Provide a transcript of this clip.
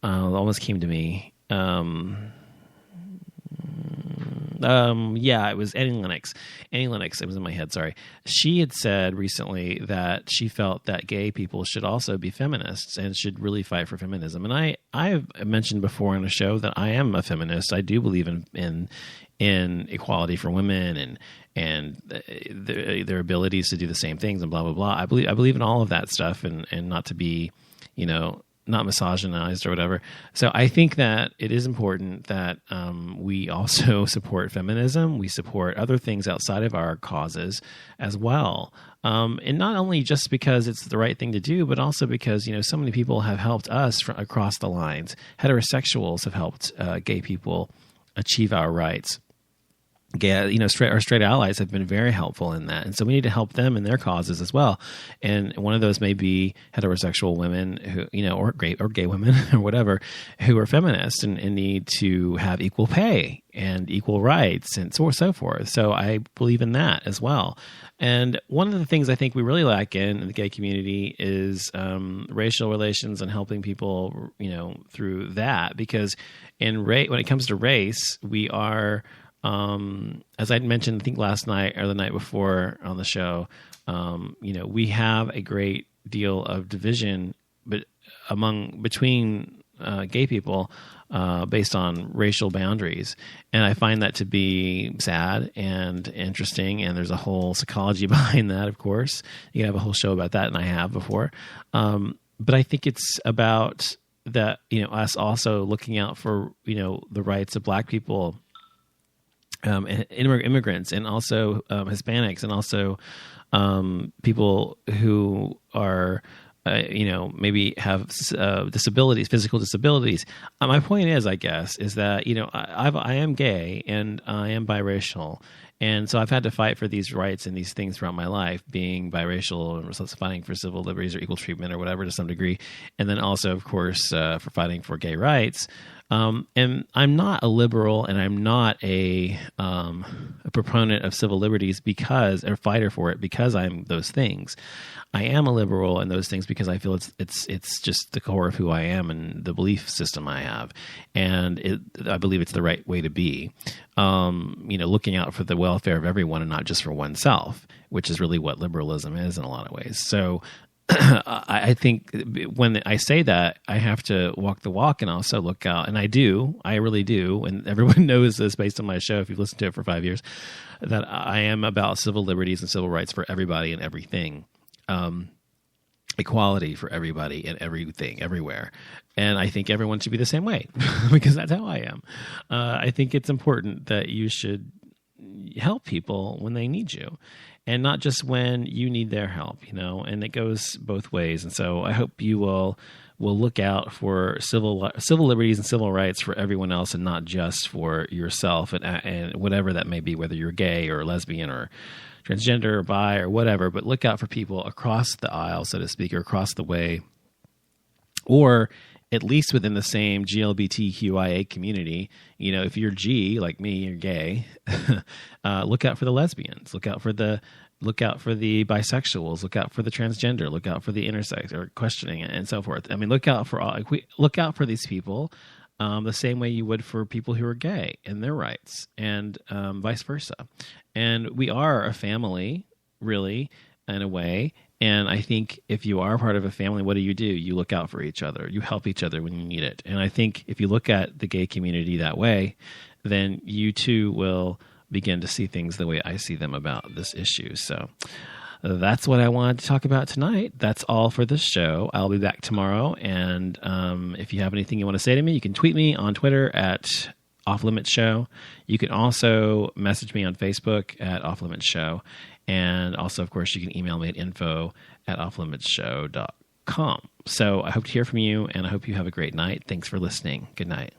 almost came to me. Yeah, it was Annie Lennox. Annie Lennox, it was in my head, sorry. She had said recently that she felt that gay people should also be feminists and should really fight for feminism. And I've mentioned before on a show that I am a feminist. I do believe in equality for women and their abilities to do the same things and blah, blah, blah. I believe in all of that stuff and not to be, not misogynized or whatever. So I think that it is important that we also support feminism. We support other things outside of our causes as well. And not only just because it's the right thing to do, but also because, so many people have helped us across the lines. Heterosexuals have helped gay people achieve our rights. Gay, our straight allies have been very helpful in that. And so we need to help them in their causes as well. And one of those may be heterosexual women who, or gay women or whatever, who are feminists and need to have equal pay and equal rights and so forth. So I believe in that as well. And one of the things I think we really lack in the gay community is racial relations and helping people, through that, because when it comes to race, we are, as I'd mentioned, I think last night or the night before on the show, we have a great deal of division, between gay people based on racial boundaries, and I find that to be sad and interesting. And there's a whole psychology behind that. Of course, you can have a whole show about that, and I have before. But I think it's about that, us also looking out for the rights of Black people. Immigrants and also Hispanics and also people who are, maybe have disabilities, physical disabilities. My point is, I guess, is that, I am gay and I am biracial. And so I've had to fight for these rights and these things throughout my life, being biracial and fighting for civil liberties or equal treatment or whatever to some degree. And then also, of course, for fighting for gay rights. And I'm not a liberal and I'm not a proponent of civil liberties or fighter for it because I'm those things. I am a liberal in those things because I feel it's just the core of who I am and the belief system I have. And I believe it's the right way to be, looking out for the welfare of everyone and not just for oneself, which is really what liberalism is in a lot of ways. So I think when I say that, I have to walk the walk and also look out. And I really do. And everyone knows this based on my show, if you've listened to it for 5 years, that I am about civil liberties and civil rights for everybody and everything. Equality for everybody and everything, everywhere. And I think everyone should be the same way because that's how I am. I think it's important that you should help people when they need you. And not just when you need their help, and it goes both ways. And so I hope you will look out for civil liberties and civil rights for everyone else and not just for yourself and whatever that may be, whether you're gay or lesbian or transgender or bi or whatever, but look out for people across the aisle, so to speak, or across the way, or at least within the same GLBTQIA community. If you're G, like me, you're gay, look out for the lesbians, look out for the bisexuals, look out for the transgender, look out for the intersex or questioning and so forth. I mean, look out for these people the same way you would for people who are gay and their rights, and vice versa. And we are a family, really, in a way. And I think if you are part of a family, what do? You look out for each other. You help each other when you need it. And I think if you look at the gay community that way, then you too will begin to see things the way I see them about this issue. So that's what I wanted to talk about tonight. That's all for this show. I'll be back tomorrow. And if you have anything you want to say to me, you can tweet me on Twitter at Off Limits Show. You can also message me on Facebook at Off Limits Show. And also, of course, you can email me at info@offlimitsshow.com. So I hope to hear from you, and I hope you have a great night. Thanks for listening. Good night.